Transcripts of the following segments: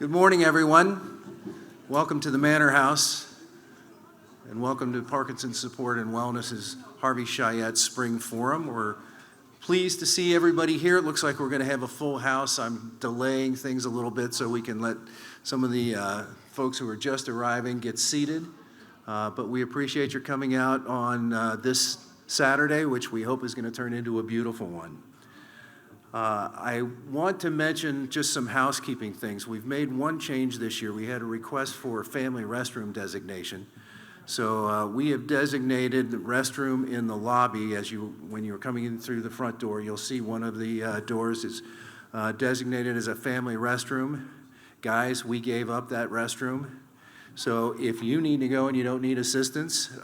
Good morning, everyone. Welcome to the Manor House, and welcome to Parkinson's Support and Wellness's Harvey Cheyette Spring Forum. We're pleased to see everybody here. It looks like we're going to have a full house. I'm delaying things a little bit so we can let some of the folks who are just arriving get seated. But we appreciate your coming out on this Saturday, which we hope is going to turn into a beautiful one. I want to mention just some housekeeping things. We've made one change this year. We had a request for family restroom designation. So we have designated the restroom in the lobby. When you're coming in through the front door, you'll see one of the doors is designated as a family restroom. Guys, we gave up that restroom. So if you need to go and you don't need assistance,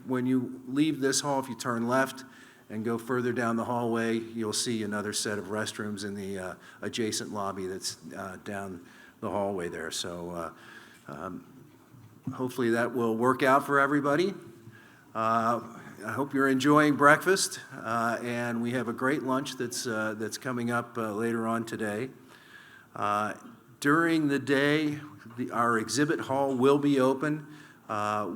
when you leave this hall, if you turn left and go further down the hallway, you'll see another set of restrooms in the adjacent lobby that's down the hallway there. So hopefully that will work out for everybody. I hope you're enjoying breakfast, and we have a great lunch that's coming up later on today. During the day, our exhibit hall will be open.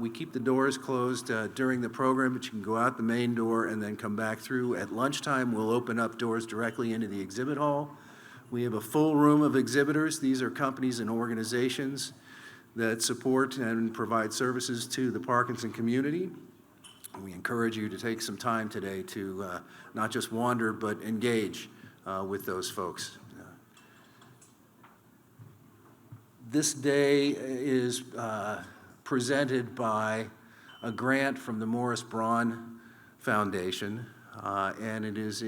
We keep the doors closed during the program, but you can go out the main door and then come back through. At lunchtime, we'll open up doors directly into the exhibit hall. We have a full room of exhibitors. These are companies and organizations that support and provide services to the Parkinson community. We encourage you to take some time today to not just wander, but engage with those folks. This day is presented by a grant from the Morris Braun Foundation, and it is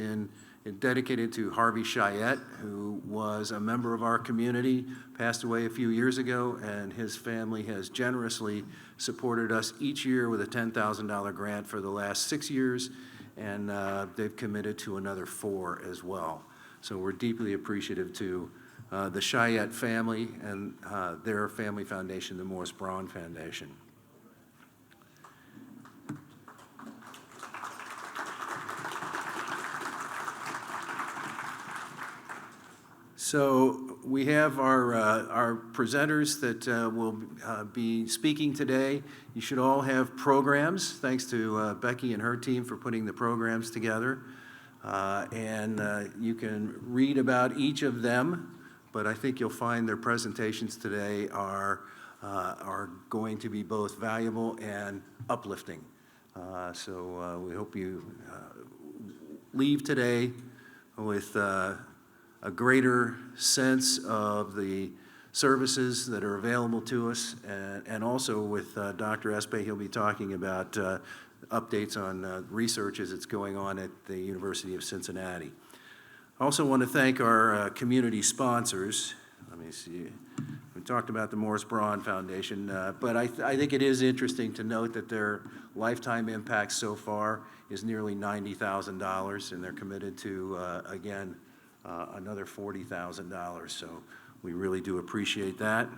dedicated to Harvey Cheyette, who was a member of our community, passed away a few years ago, and his family has generously supported us each year with a $10,000 grant for the last 6 years, and they've committed to another 4 as well. So we're deeply appreciative to the Cheyette family and their family foundation, the Morris Braun Foundation. So we have our presenters that will be speaking today. You should all have programs. Thanks to Becky and her team for putting the programs together. And you can read about each of them. But I think you'll find their presentations today are going to be both valuable and uplifting. So we hope you leave today with a greater sense of the services that are available to us, and also with Dr. Espay, he'll be talking about updates on research as it's going on at the University of Cincinnati. I also want to thank our community sponsors. Let me see. We talked about the Morris Braun Foundation, but I think it is interesting to note that their lifetime impact so far is nearly $90,000, and they're committed to, again, another $40,000. So we really do appreciate that.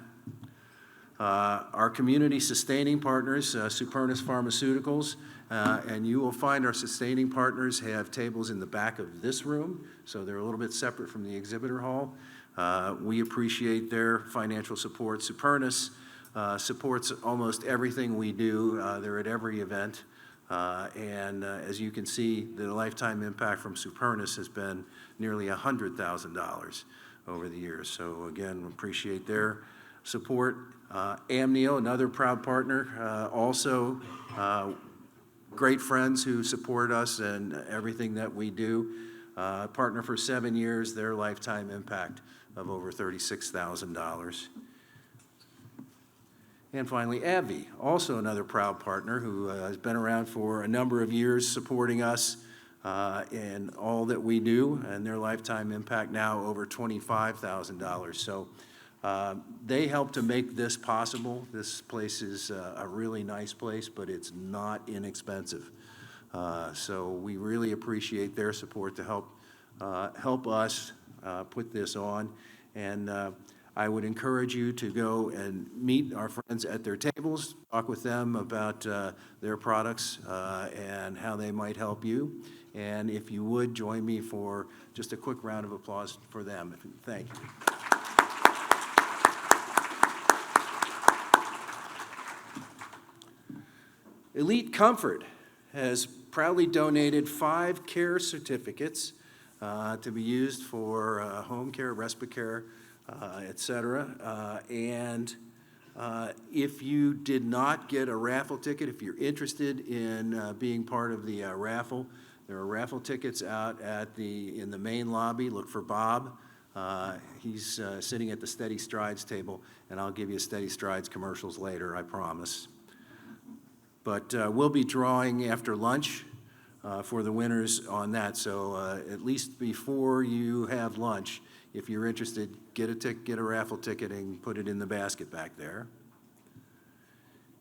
Our community sustaining partners, Supernus Pharmaceuticals, and you will find our sustaining partners have tables in the back of this room, so they're a little bit separate from the exhibitor hall. We appreciate their financial support. Supernus supports almost everything we do. They're at every event, and as you can see, the lifetime impact from Supernus has been nearly $100,000 over the years. So again, we appreciate their support. Amnio, another proud partner, also great friends who support us and everything that we do. Partner for 7 years, their lifetime impact of over $36,000. And finally, AbbVie, also another proud partner who has been around for a number of years supporting us in all that we do, and their lifetime impact now over $25,000. So they help to make this possible. This place is a really nice place, but it's not inexpensive. So we really appreciate their support to help us put this on. And I would encourage you to go and meet our friends at their tables, talk with them about their products and how they might help you. And if you would, join me for just a quick round of applause for them. Thank you. Elite Comfort has proudly donated 5 care certificates to be used for home care, respite care, et cetera. If you did not get a raffle ticket, if you're interested in being part of the raffle, there are raffle tickets out in the main lobby. Look for Bob. He's sitting at the Steady Strides table, and I'll give you Steady Strides commercials later, I promise. But we'll be drawing after lunch for the winners on that. So at least before you have lunch, if you're interested, get a raffle ticket and put it in the basket back there.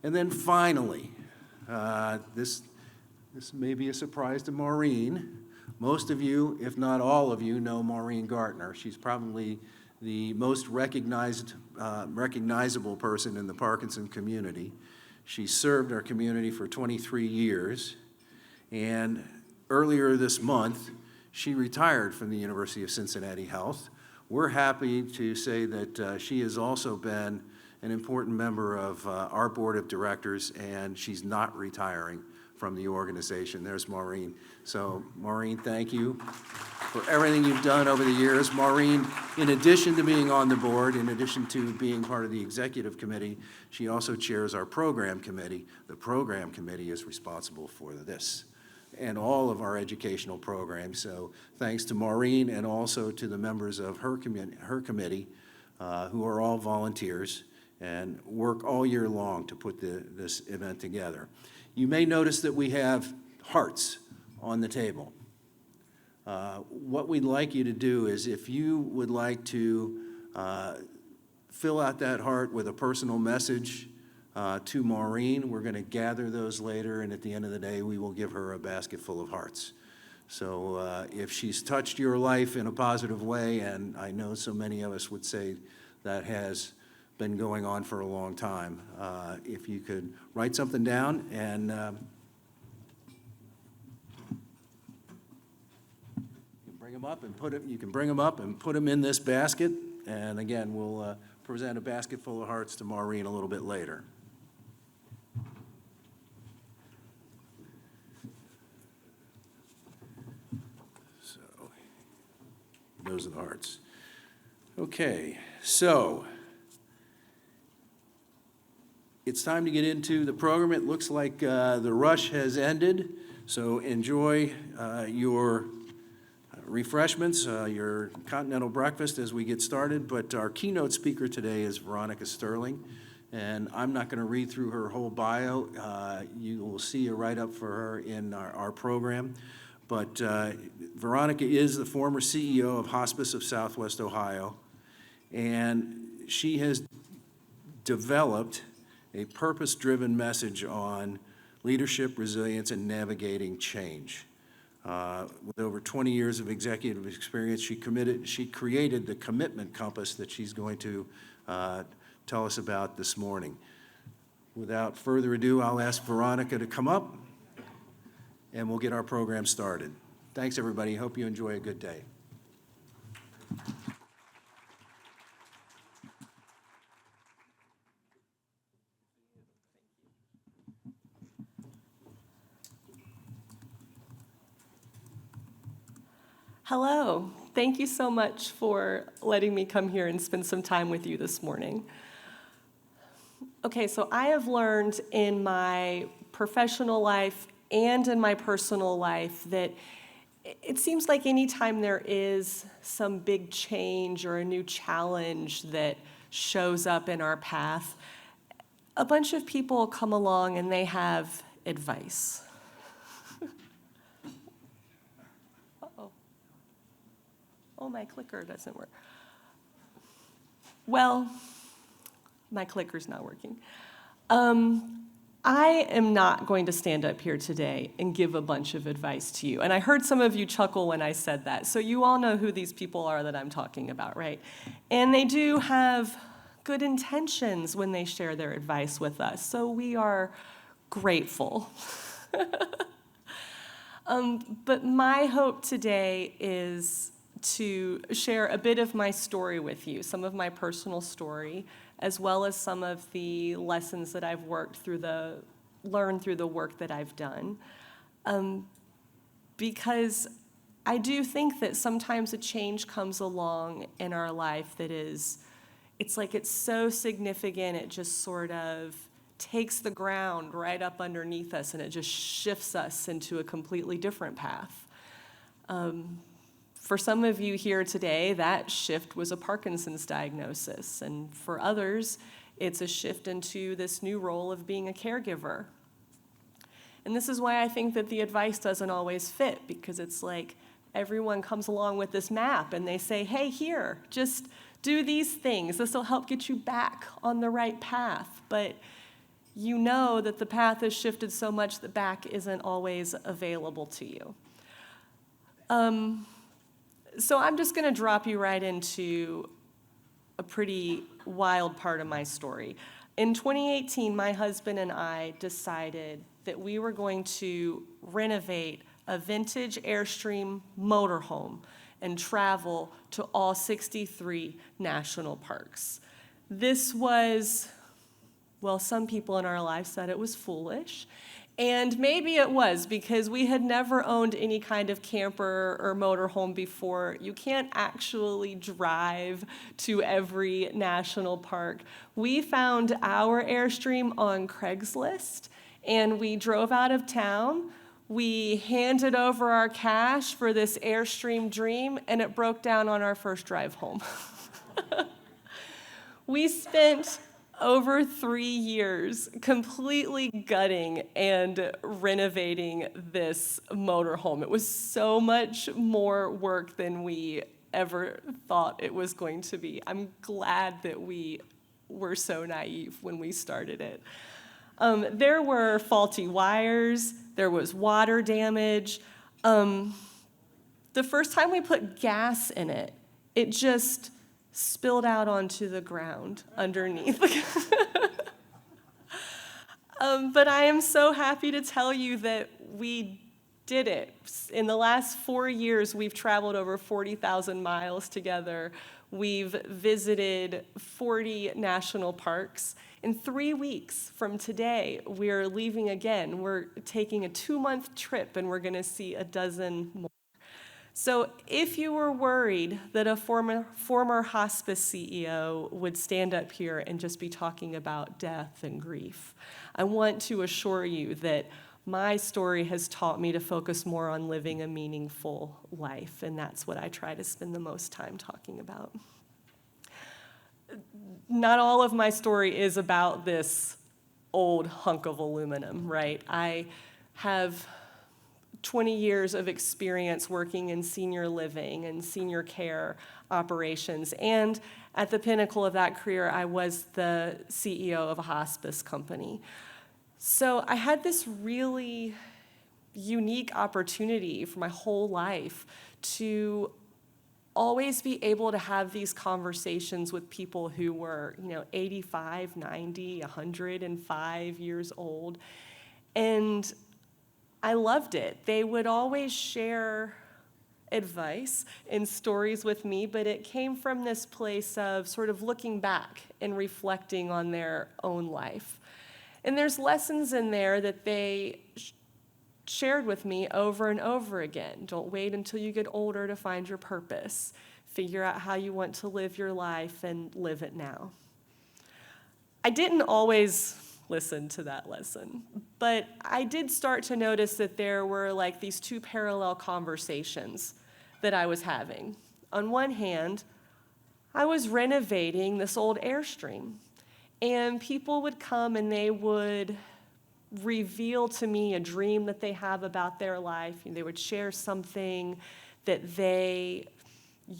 And then finally, this may be a surprise to Maureen. Most of you, if not all of you, know Maureen Gartner. She's probably the most recognizable person in the Parkinson community. She served our community for 23 years, and earlier this month, she retired from the University of Cincinnati Health. We're happy to say that she has also been an important member of our board of directors, and she's not retiring from the organization. There's Maureen. So Maureen, thank you for everything you've done over the years. Maureen, in addition to being on the board, in addition to being part of the executive committee, she also chairs our program committee. The program committee is responsible for this and all of our educational programs. So thanks to Maureen and also to the members of her committee, who are all volunteers and work all year long to put this event together. You may notice that we have hearts on the table. What we'd like you to do is, if you would like to fill out that heart with a personal message to Maureen, we're going to gather those later, and at the end of the day, we will give her a basket full of hearts. So if she's touched your life in a positive way, and I know so many of us would say that has been going on for a long time, if you could write something down and bring them up and you can bring them up and put them in this basket. And again, we'll present a basket full of hearts to Maureen a little bit later. So those are the hearts. Okay, so it's time to get into the program. It looks like the rush has ended, so enjoy your refreshments, your continental breakfast as we get started. But our keynote speaker today is Veronica Sterling, and I'm not going to read through her whole bio. You will see a write-up for her in our program. But Veronica is the former CEO of Hospice of Southwest Ohio, and she has developed a purpose-driven message on leadership, resilience, and navigating change. With over 20 years of executive experience, she created the commitment compass that she's going to tell us about this morning. Without further ado, I'll ask Veronica to come up, and we'll get our program started. Thanks, everybody. Hope you enjoy a good day. Hello. Thank you so much for letting me come here and spend some time with you this morning. Okay, so I have learned in my professional life and in my personal life that it seems like anytime there is some big change or a new challenge that shows up in our path, a bunch of people come along and they have advice. Oh, my clicker doesn't work. Well, my clicker's not working. I am not going to stand up here today and give a bunch of advice to you. And I heard some of you chuckle when I said that. So you all know who these people are that I'm talking about, right? And they do have good intentions when they share their advice with us. So we are grateful. But my hope today is to share a bit of my story with you, some of my personal story, as well as some of the lessons that I've worked through the learned through the work that I've done. Because I do think that sometimes a change comes along in our life that is, it's like it's so significant, it just sort of takes the ground right up underneath us and it just shifts us into a completely different path. For some of you here today, that shift was a Parkinson's diagnosis, and for others, it's a shift into this new role of being a caregiver. And this is why I think that the advice doesn't always fit, because it's like everyone comes along with this map and they say, hey, here, just do these things. This will help get you back on the right path. But you know that the path has shifted so much that back isn't always available to you. So I'm just going to drop you right into a pretty wild part of my story. In 2018, my husband and I decided that we were going to renovate a vintage Airstream motorhome and travel to all 63 national parks. This was, well, some people in our lives said it was foolish. And maybe it was, because we had never owned any kind of camper or motorhome before. You can't actually drive to every national park. We found our Airstream on Craigslist, and we drove out of town. We handed over our cash for this Airstream dream, and it broke down on our first drive home. We spent over 3 years completely gutting and renovating this motorhome. It was so much more work than we ever thought it was going to be. I'm glad that we were so naive when we started it. There were faulty wires, there was water damage. The first time we put gas in it, it just spilled out onto the ground underneath. But I am so happy to tell you that we did it. In the last 4 years, we've traveled over 40,000 miles together. We've visited 40 national parks. In 3 weeks from today, we're leaving again. We're taking a 2-month trip, and we're going to see a dozen more. So if you were worried that a former hospice CEO would stand up here and just be talking about death and grief, I want to assure you that my story has taught me to focus more on living a meaningful life, and that's what I try to spend the most time talking about. Not all of my story is about this old hunk of aluminum, right? I have 20 years of experience working in senior living and senior care operations. And at the pinnacle of that career, I was the CEO of a hospice company. So I had this really unique opportunity for my whole life to always be able to have these conversations with people who were, 85, 90, 105 years old. And I loved it. They would always share advice and stories with me, but it came from this place of sort of looking back and reflecting on their own life. And there's lessons in there that they shared with me over and over again. Don't wait until you get older to find your purpose. Figure out how you want to live your life and live it now. I didn't always listen to that lesson, but I did start to notice that there were like these two parallel conversations that I was having. On one hand, I was renovating this old Airstream, and people would come and they would reveal to me a dream that they have about their life, and they would share something that they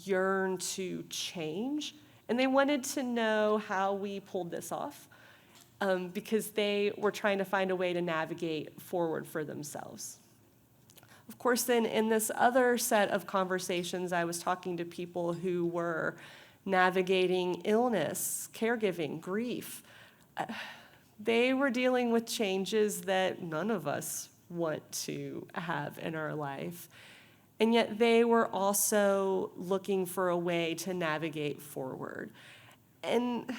yearn to change, and they wanted to know how we pulled this off. Because they were trying to find a way to navigate forward for themselves. Of course, then in this other set of conversations, I was talking to people who were navigating illness, caregiving, grief. They were dealing with changes that none of us want to have in our life. And yet they were also looking for a way to navigate forward. And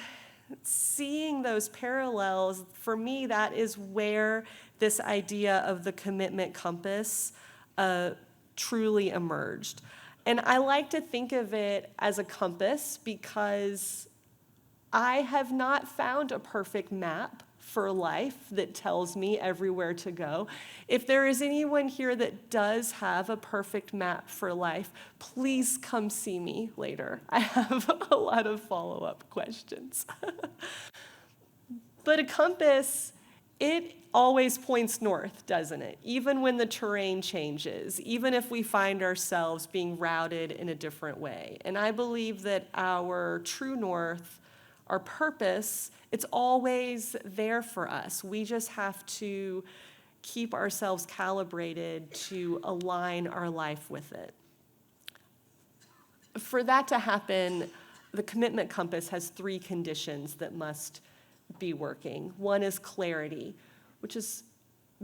seeing those parallels, for me, that is where this idea of the commitment compass truly emerged. And I like to think of it as a compass because I have not found a perfect map for life that tells me everywhere to go. If there is anyone here that does have a perfect map for life, please come see me later. I have a lot of follow-up questions. But a compass, it always points north, doesn't it? Even when the terrain changes, even if we find ourselves being routed in a different way. And I believe that our true north, our purpose, it's always there for us. We just have to keep ourselves calibrated to align our life with it. For that to happen, the commitment compass has 3 conditions that must be working. One is clarity, which is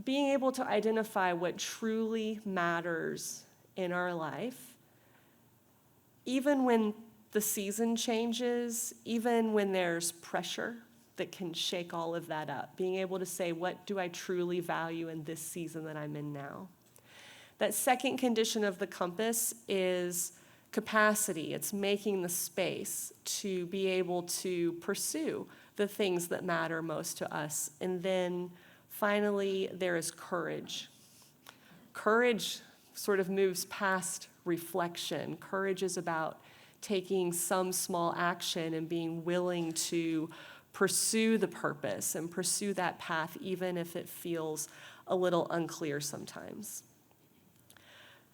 being able to identify what truly matters in our life, even when the season changes, even when there's pressure that can shake all of that up. Being able to say, what do I truly value in this season that I'm in now? That second condition of the compass is capacity. It's making the space to be able to pursue the things that matter most to us. And then finally, there is courage. Courage sort of moves past reflection. Courage is about taking some small action and being willing to pursue the purpose and pursue that path, even if it feels a little unclear sometimes.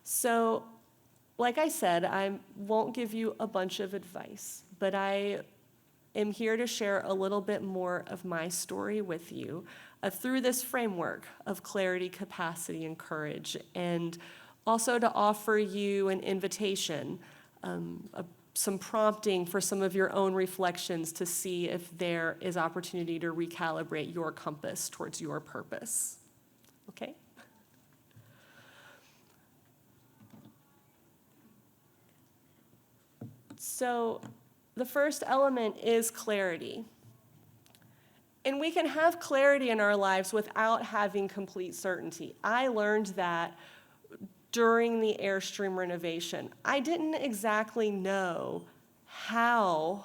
So, like I said, I won't give you a bunch of advice, but I am here to share a little bit more of my story with you through this framework of clarity, capacity, and courage, and also to offer you an invitation, some prompting for some of your own reflections to see if there is opportunity to recalibrate your compass towards your purpose. Okay? So the first element is clarity. And we can have clarity in our lives without having complete certainty. I learned that during the Airstream renovation. I didn't exactly know how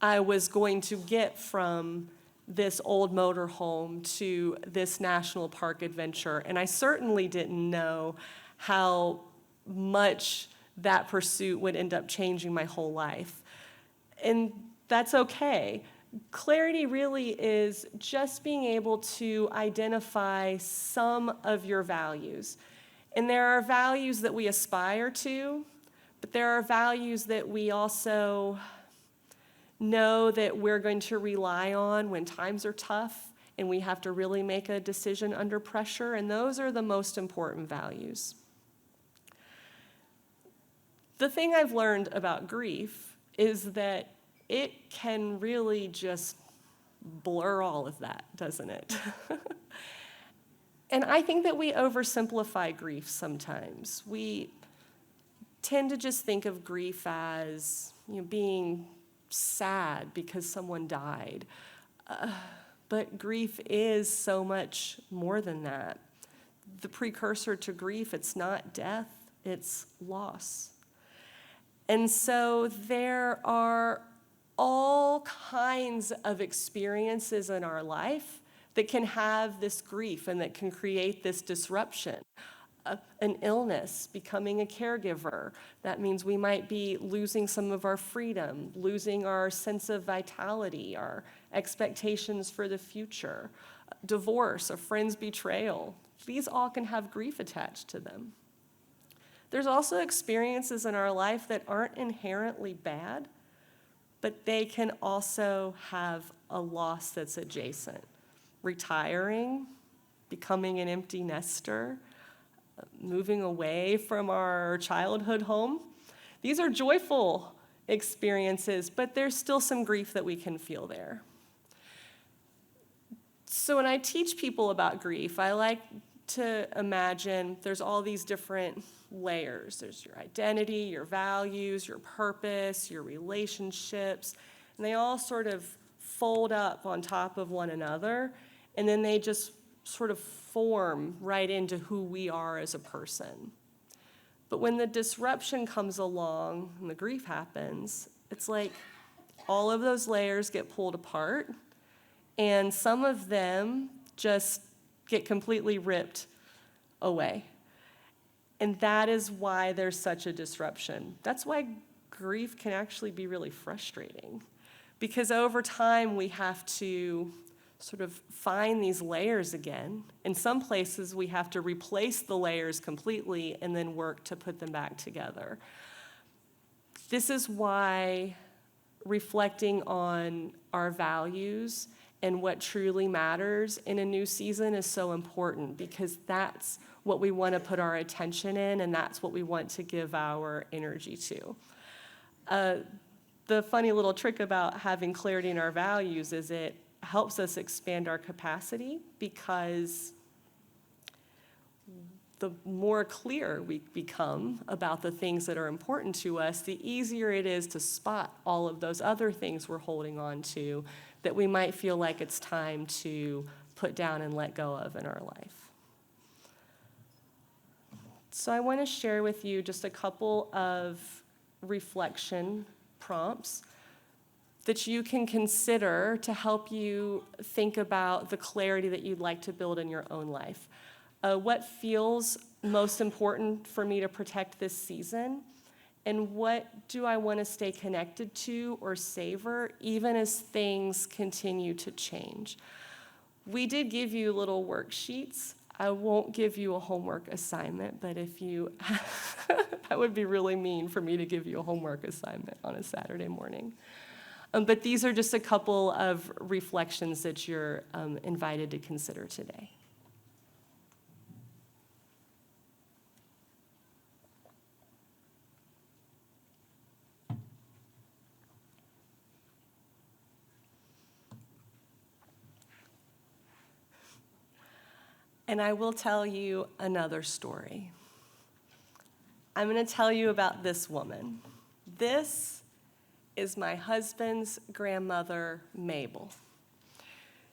I was going to get from this old motorhome to this national park adventure. And I certainly didn't know how much that pursuit would end up changing my whole life. And that's okay. Clarity really is just being able to identify some of your values. And there are values that we aspire to, but there are values that we also know that we're going to rely on when times are tough and we have to really make a decision under pressure, and those are the most important values. The thing I've learned about grief is that it can really just blur all of that, doesn't it? And I think that we oversimplify grief sometimes. We tend to just think of grief as, being sad because someone died. But grief is so much more than that. The precursor to grief, it's not death, it's loss. And so there are all kinds of experiences in our life that can have this grief and that can create this disruption. An illness, becoming a caregiver, that means we might be losing some of our freedom, losing our sense of vitality, our expectations for the future. Divorce, a friend's betrayal, these all can have grief attached to them. There's also experiences in our life that aren't inherently bad, but they can also have a loss that's adjacent. Retiring, becoming an empty nester, moving away from our childhood home. These are joyful experiences, but there's still some grief that we can feel there. So when I teach people about grief, I like to imagine there's all these different layers. There's your identity, your values, your purpose, your relationships. and they all sort of fold up on top of one another, and then they just sort of form right into who we are as a person. But when the disruption comes along and the grief happens, it's like all of those layers get pulled apart, and some of them just get completely ripped away. And that is why there's such a disruption. That's why grief can actually be really frustrating, because over time we have to sort of find these layers again. In some places we have to replace the layers completely and then work to put them back together. This is why reflecting on our values and what truly matters in a new season is so important, because that's what we want to put our attention in, and that's what we want to give our energy to. The funny little trick about having clarity in our values is it helps us expand our capacity, because the more clear we become about the things that are important to us, the easier it is to spot all of those other things we're holding on to that we might feel like it's time to put down and let go of in our life. So I want to share with you just a couple of reflection prompts that you can consider to help you think about the clarity that you'd like to build in your own life. What feels most important for me to protect this season? And what do I want to stay connected to or savor even as things continue to change? We did give you little worksheets. I won't give you a homework assignment, but if you, that would be really mean for me to give you a homework assignment on a Saturday morning. But these are just a couple of reflections that you're invited to consider today. And I will tell you another story. I'm going to tell you about this woman. This is my husband's grandmother, Mabel.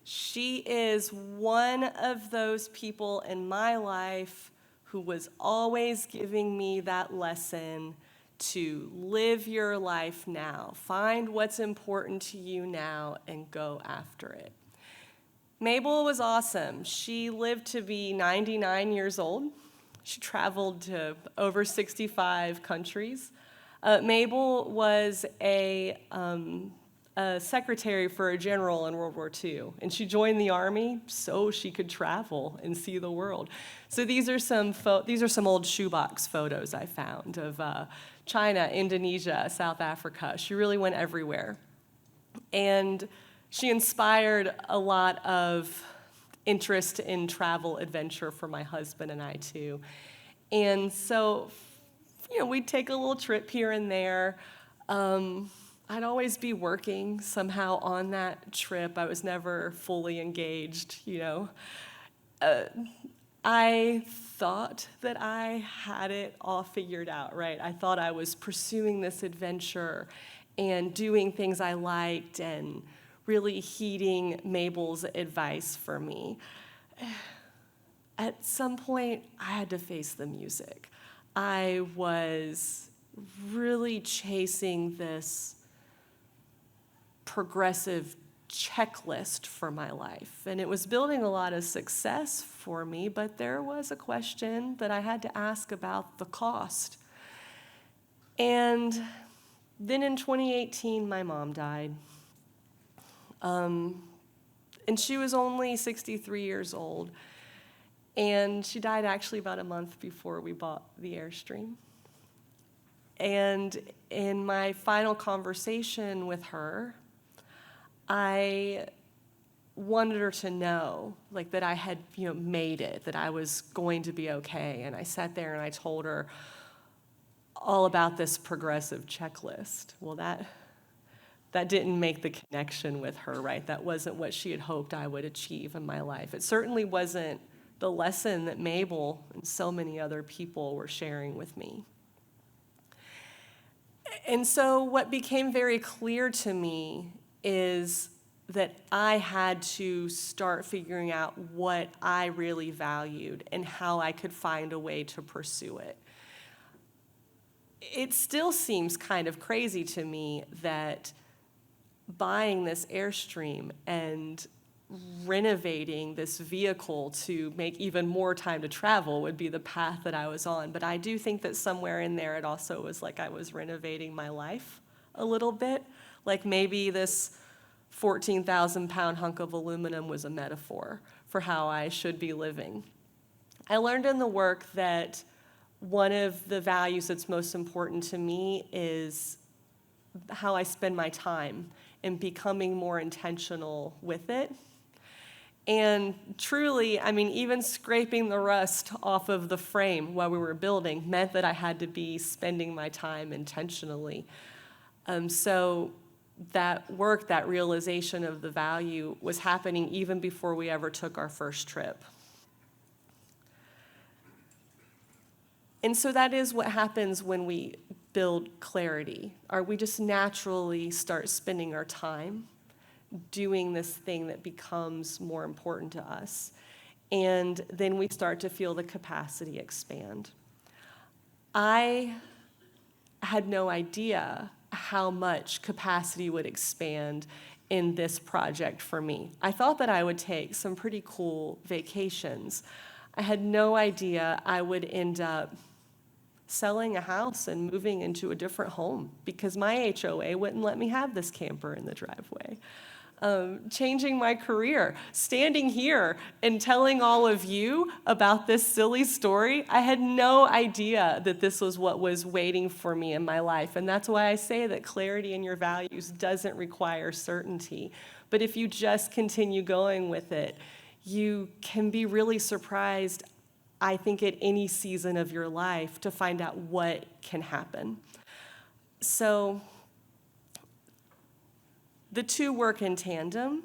She is one of those people in my life who was always giving me that lesson to live your life now. Find what's important to you now and go after it. Mabel was awesome. She lived to be 99 years old. She traveled to over 65 countries. Mabel was a secretary for a general in World War II, and she joined the Army so she could travel and see the world. So these are some old shoebox photos I found of China, Indonesia, South Africa. She really went everywhere. And she inspired a lot of interest in travel adventure for my husband and I too. And so, we'd take a little trip here and there. I'd always be working somehow on that trip. I was never fully engaged, I thought that I had it all figured out, right? I thought I was pursuing this adventure and doing things I liked and really heeding Mabel's advice for me. At some point, I had to face the music. I was really chasing this progressive checklist for my life, and it was building a lot of success for me, but there was a question that I had to ask about the cost. And then in 2018, my mom died. And she was only 63 years old. And she died actually about a month before we bought the Airstream. And in my final conversation with her, I wanted her to know, that I had, made it, that I was going to be okay. And I sat there and I told her all about this progressive checklist. Well, that didn't make the connection with her, right? That wasn't what she had hoped I would achieve in my life. It certainly wasn't the lesson that Mabel and so many other people were sharing with me. And so what became very clear to me is that I had to start figuring out what I really valued and how I could find a way to pursue it. It still seems kind of crazy to me that buying this Airstream and renovating this vehicle to make even more time to travel would be the path that I was on. But I do think that somewhere in there it also was like I was renovating my life a little bit. Like maybe this 14,000-pound hunk of aluminum was a metaphor for how I should be living. I learned in the work that one of the values that's most important to me is how I spend my time and becoming more intentional with it. And truly, I mean, even scraping the rust off of the frame while we were building meant that I had to be spending my time intentionally. So that work, that realization of the value was happening even before we ever took our first trip. And so that is what happens when we build clarity, or we just naturally start spending our time doing this thing that becomes more important to us. And then we start to feel the capacity expand. I had no idea how much capacity would expand in this project for me. I thought that I would take some pretty cool vacations. I had no idea I would end up selling a house and moving into a different home because my HOA wouldn't let me have this camper in the driveway. Changing my career, standing here and telling all of you about this silly story. I had no idea that this was what was waiting for me in my life. And that's why I say that clarity in your values doesn't require certainty. But if you just continue going with it, you can be really surprised, I think, at any season of your life to find out what can happen. So the two work in tandem,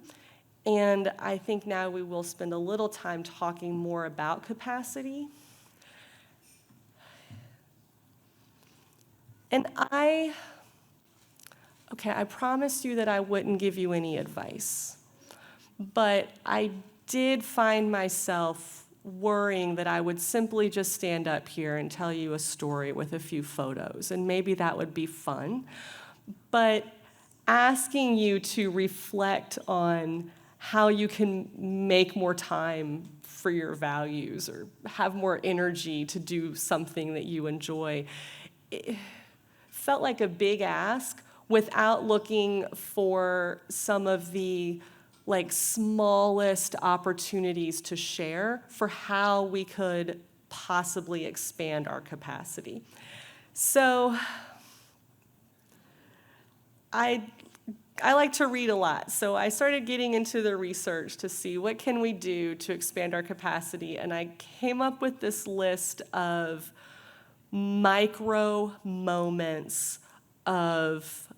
and I think now we will spend a little time talking more about capacity. And I promised you that I wouldn't give you any advice, but I did find myself worrying that I would simply just stand up here and tell you a story with a few photos, and maybe that would be fun. But asking you to reflect on how you can make more time for your values or have more energy to do something that you enjoy, it felt like a big ask without looking for some of the smallest opportunities to share for how we could possibly expand our capacity. So I like to read a lot, so I started getting into the research to see what can we do to expand our capacity, and I came up with this list of micro moments of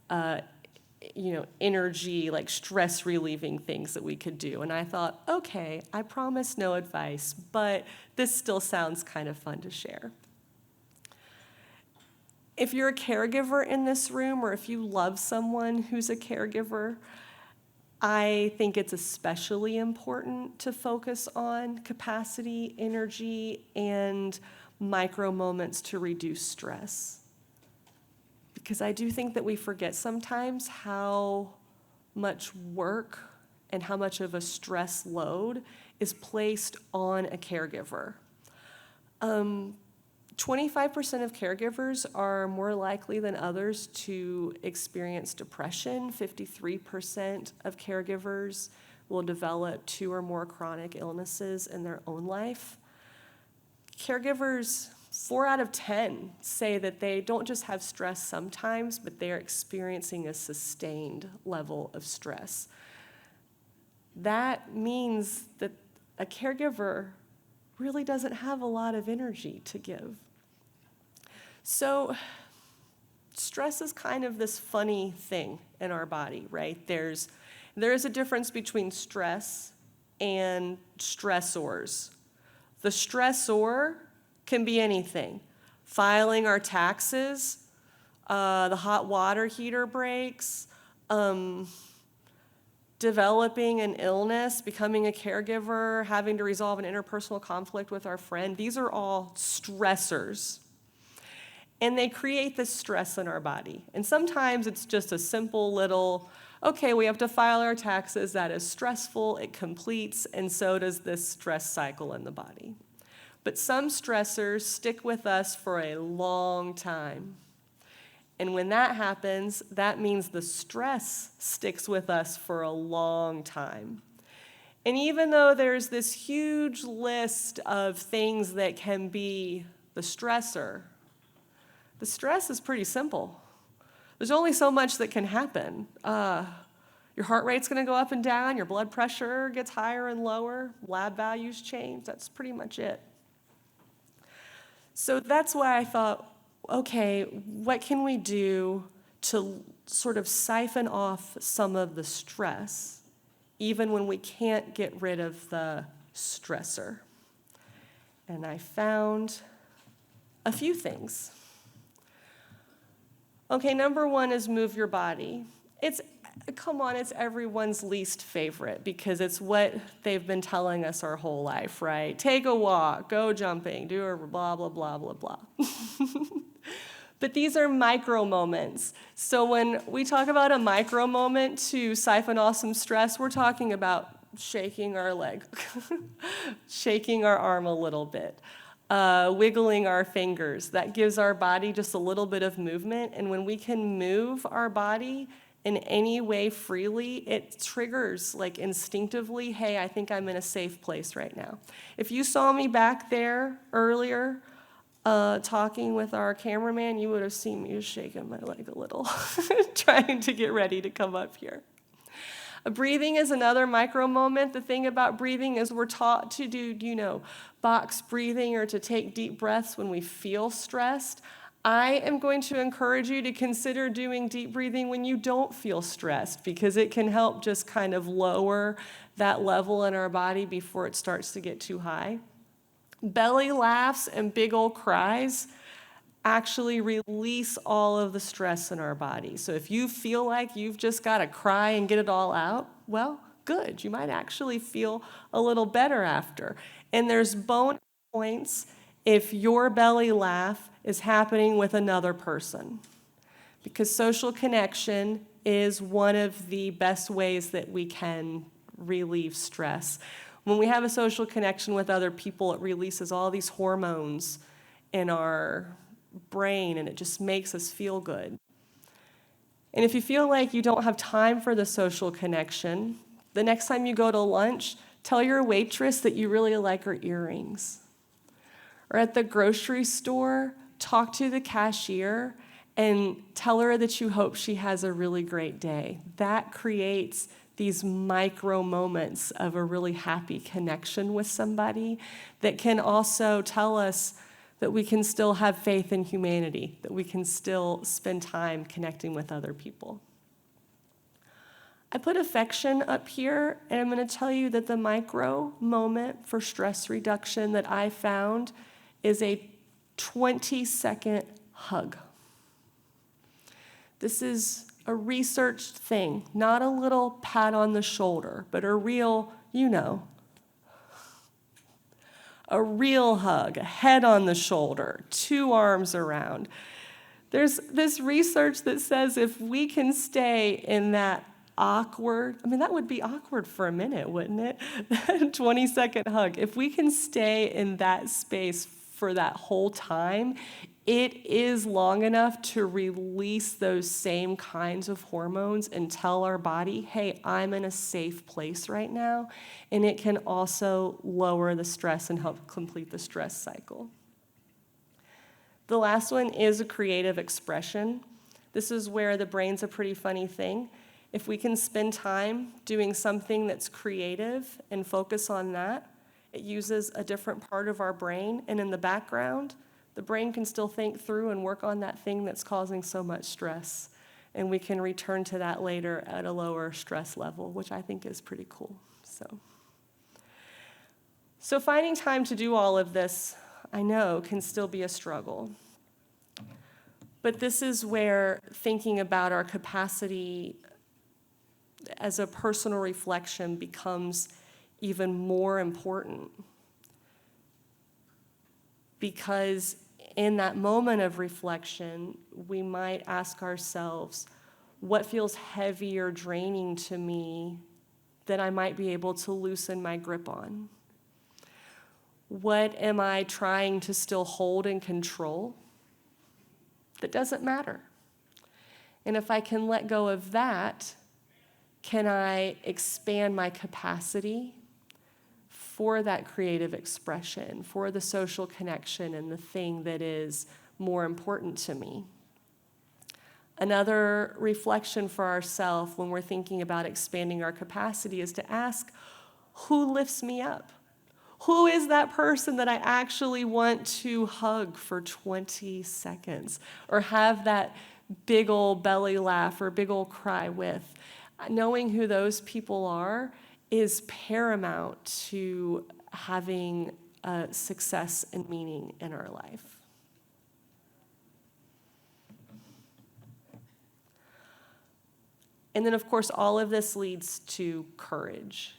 energy, like stress relieving things that we could do. And I thought, okay, I promise no advice, but this still sounds kind of fun to share. If you're a caregiver in this room, or if you love someone who's a caregiver, I think it's especially important to focus on capacity, energy, and micro moments to reduce stress. Because I do think that we forget sometimes how much work and how much of a stress load is placed on a caregiver. 25% of caregivers are more likely than others to experience depression. 53% of caregivers will develop 2 or more chronic illnesses in their own life. Caregivers, 4 out of 10 say that they don't just have stress sometimes, but they're experiencing a sustained level of stress. That means that a caregiver really doesn't have a lot of energy to give. So stress is kind of this funny thing in our body, right? There is a difference between stress and stressors. The stressor can be anything. Filing our taxes, the hot water heater breaks, developing an illness, becoming a caregiver, having to resolve an interpersonal conflict with our friend. These are all stressors. And they create this stress in our body. And sometimes it's just a simple little, okay, we have to file our taxes. That is stressful. It completes, and so does this stress cycle in the body. But some stressors stick with us for a long time. And when that happens, that means the stress sticks with us for a long time. And even though there's this huge list of things that can be the stressor, the stress is pretty simple. There's only so much that can happen. Your heart rate's going to go up and down, your blood pressure gets higher and lower, lab values change. That's pretty much it. So that's why I thought, okay, what can we do to sort of siphon off some of the stress, even when we can't get rid of the stressor? And I found a few things. Okay, number one is move your body. It's everyone's least favorite because it's what they've been telling us our whole life, right? Take a walk, go jumping, do a blah, blah, blah, blah, blah. But these are micro moments. So when we talk about a micro moment to siphon off some stress, we're talking about shaking our leg, shaking our arm a little bit, wiggling our fingers. That gives our body just a little bit of movement. And when we can move our body in any way freely, it triggers like instinctively, hey, I think I'm in a safe place right now. If you saw me back there earlier talking with our cameraman, you would have seen me just shaking my leg a little, trying to get ready to come up here. Breathing is another micro moment. The thing about breathing is we're taught to do, box breathing or to take deep breaths when we feel stressed. I am going to encourage you to consider doing deep breathing when you don't feel stressed because it can help just kind of lower that level in our body before it starts to get too high. Belly laughs and big old cries actually release all of the stress in our body. So if you feel like you've just got to cry and get it all out, well, good. You might actually feel a little better after. And there's bonus points if your belly laugh is happening with another person, because social connection is one of the best ways that we can relieve stress. When we have a social connection with other people, it releases all these hormones in our brain, and it just makes us feel good. And if you feel like you don't have time for the social connection, the next time you go to lunch, tell your waitress that you really like her earrings. Or at the grocery store, talk to the cashier and tell her that you hope she has a really great day. That creates these micro moments of a really happy connection with somebody that can also tell us that we can still have faith in humanity, that we can still spend time connecting with other people. I put affection up here, and I'm going to tell you that the micro moment for stress reduction that I found is a 20-second hug. This is a researched thing, not a little pat on the shoulder, but a real, a real hug, a head on the shoulder, 2 arms around. There's this research that says if we can stay in that awkward, that would be awkward for a minute, wouldn't it? 20-second hug. If we can stay in that space for that whole time, it is long enough to release those same kinds of hormones and tell our body, hey, I'm in a safe place right now. And it can also lower the stress and help complete the stress cycle. The last one is a creative expression. This is where the brain's a pretty funny thing. If we can spend time doing something that's creative and focus on that, it uses a different part of our brain, and in the background, the brain can still think through and work on that thing that's causing so much stress. And we can return to that later at a lower stress level, which I think is pretty cool. So finding time to do all of this, I know, can still be a struggle. But this is where thinking about our capacity as a personal reflection becomes even more important. Because in that moment of reflection, we might ask ourselves, what feels heavy or draining to me that I might be able to loosen my grip on? What am I trying to still hold and control that doesn't matter? And if I can let go of that, can I expand my capacity for that creative expression, for the social connection and the thing that is more important to me? Another reflection for ourselves when we're thinking about expanding our capacity is to ask, who lifts me up? Who is that person that I actually want to hug for 20 seconds or have that big old belly laugh or big old cry with? Knowing who those people are is paramount to having success and meaning in our life. And then, of course, all of this leads to courage.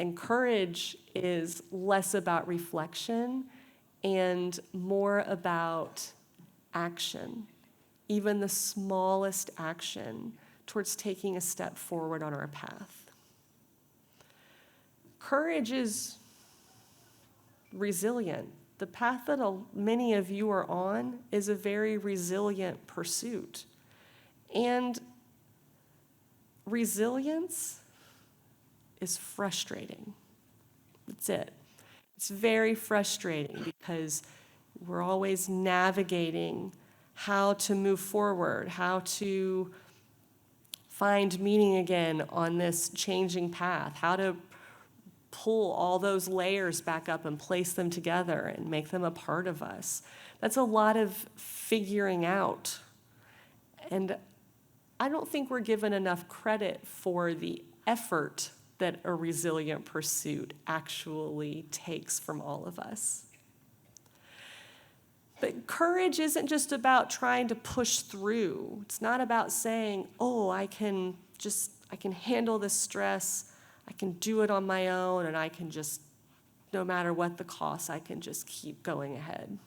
And courage is less about reflection and more about action, even the smallest action towards taking a step forward on our path. Courage is resilient. The path that many of you are on is a very resilient pursuit. And resilience is frustrating. That's it. It's very frustrating because we're always navigating how to move forward, how to find meaning again on this changing path, how to pull all those layers back up and place them together and make them a part of us. That's a lot of figuring out. And I don't think we're given enough credit for the effort that a resilient pursuit actually takes from all of us. But courage isn't just about trying to push through. It's not about saying, oh, I can handle this stress, I can do it on my own, and I can just, no matter what the cost, I can just keep going ahead.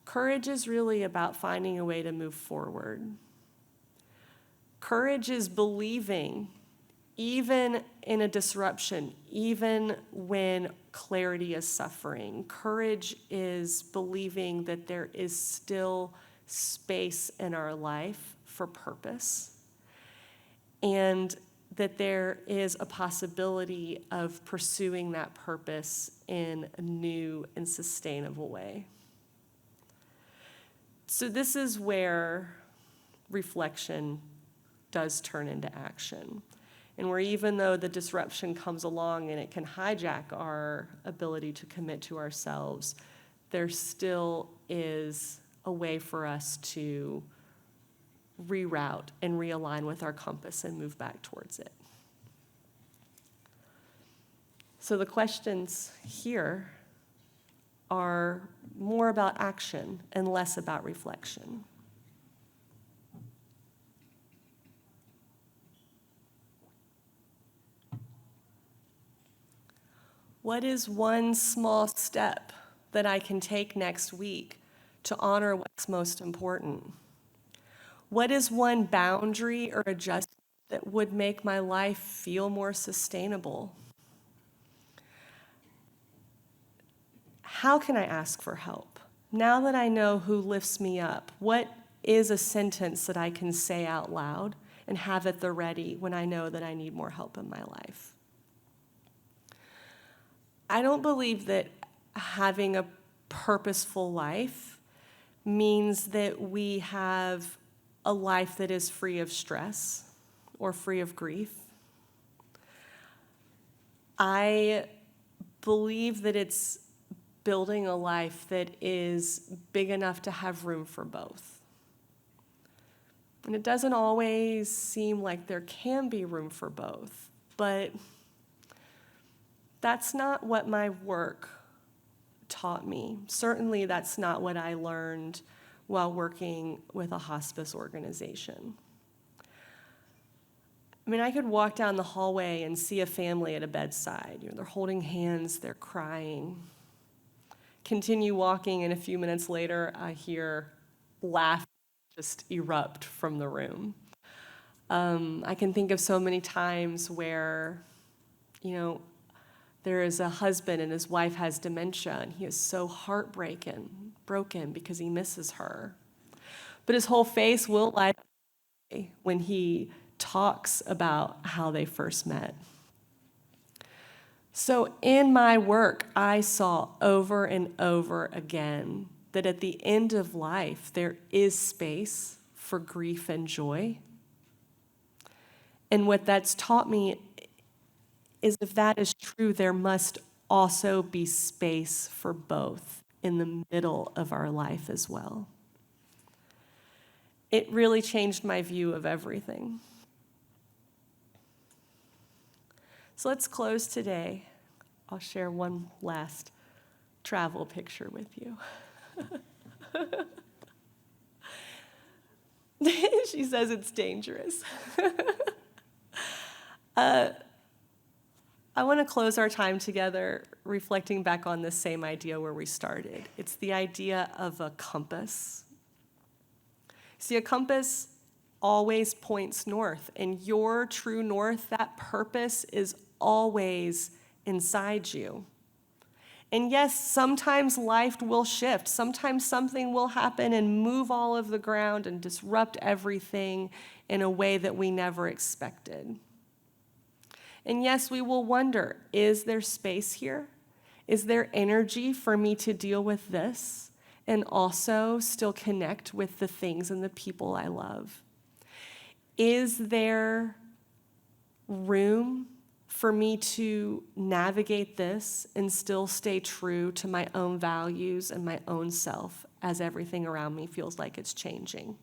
Courage is really about finding a way to move forward. Courage is believing, even in a disruption, even when clarity is suffering. Courage is believing that there is still space in our life for purpose, and that there is a possibility of pursuing that purpose in a new and sustainable way. So this is where reflection does turn into action. And where even though the disruption comes along and it can hijack our ability to commit to ourselves, there still is a way for us to reroute and realign with our compass and move back towards it. So the questions here are more about action and less about reflection. What is one small step that I can take next week to honor what's most important? What is one boundary or adjustment that would make my life feel more sustainable? How can I ask for help? Now that I know who lifts me up, what is a sentence that I can say out loud and have at the ready when I know that I need more help in my life? I don't believe that having a purposeful life means that we have a life that is free of stress or free of grief. I believe that it's building a life that is big enough to have room for both. And it doesn't always seem like there can be room for both, but that's not what my work taught me. Certainly, that's not what I learned while working with a hospice organization. I mean, I could walk down the hallway and see a family at a bedside. They're holding hands, they're crying. Continue walking, and a few minutes later, I hear laughter just erupt from the room. I can think of so many times where, there is a husband and his wife has dementia, and he is so broken because he misses her. But his whole face will light up when he talks about how they first met. So in my work, I saw over and over again that at the end of life, there is space for grief and joy. And what that's taught me is if that is true, there must also be space for both in the middle of our life as well. It really changed my view of everything. So let's close today. I'll share one last travel picture with you. She says it's dangerous. I want to close our time together reflecting back on the same idea where we started. It's the idea of a compass. See, a compass always points north, and your true north, that purpose, is always inside you. And yes, sometimes life will shift. Sometimes something will happen and move all of the ground and disrupt everything in a way that we never expected. And yes, we will wonder, is there space here? Is there energy for me to deal with this and also still connect with the things and the people I love? Is there room for me to navigate this and still stay true to my own values and my own self as everything around me feels like it's changing?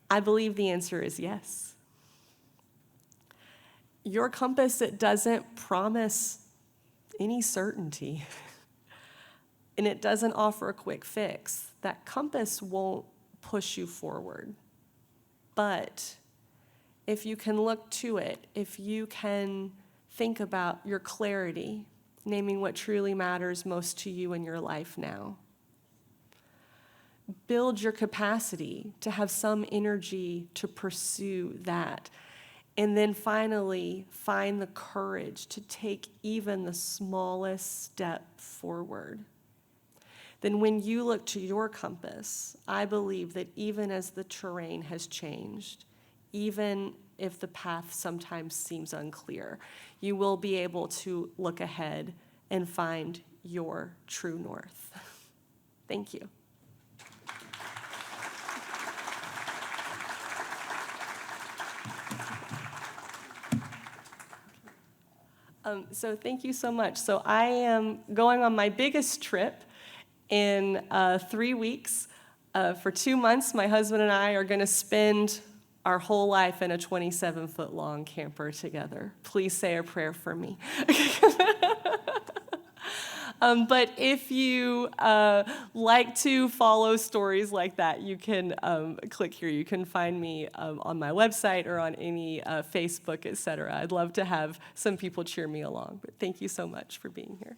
I believe the answer is yes. Your compass, it doesn't promise any certainty, and it doesn't offer a quick fix. That compass won't push you forward. But if you can look to it, if you can think about your clarity, naming what truly matters most to you in your life now, build your capacity to have some energy to pursue that. And then finally, find the courage to take even the smallest step forward. Then when you look to your compass, I believe that even as the terrain has changed, even if the path sometimes seems unclear, you will be able to look ahead and find your true north. Thank you. So thank you so much. So I am going on my biggest trip in 3 weeks. For 2 months, my husband and I are going to spend our whole life in a 27-foot-long camper together. Please say a prayer for me. But if you like to follow stories like that, you can click here. You can find me on my website or on any Facebook, etc. I'd love to have some people cheer me along. But thank you so much for being here.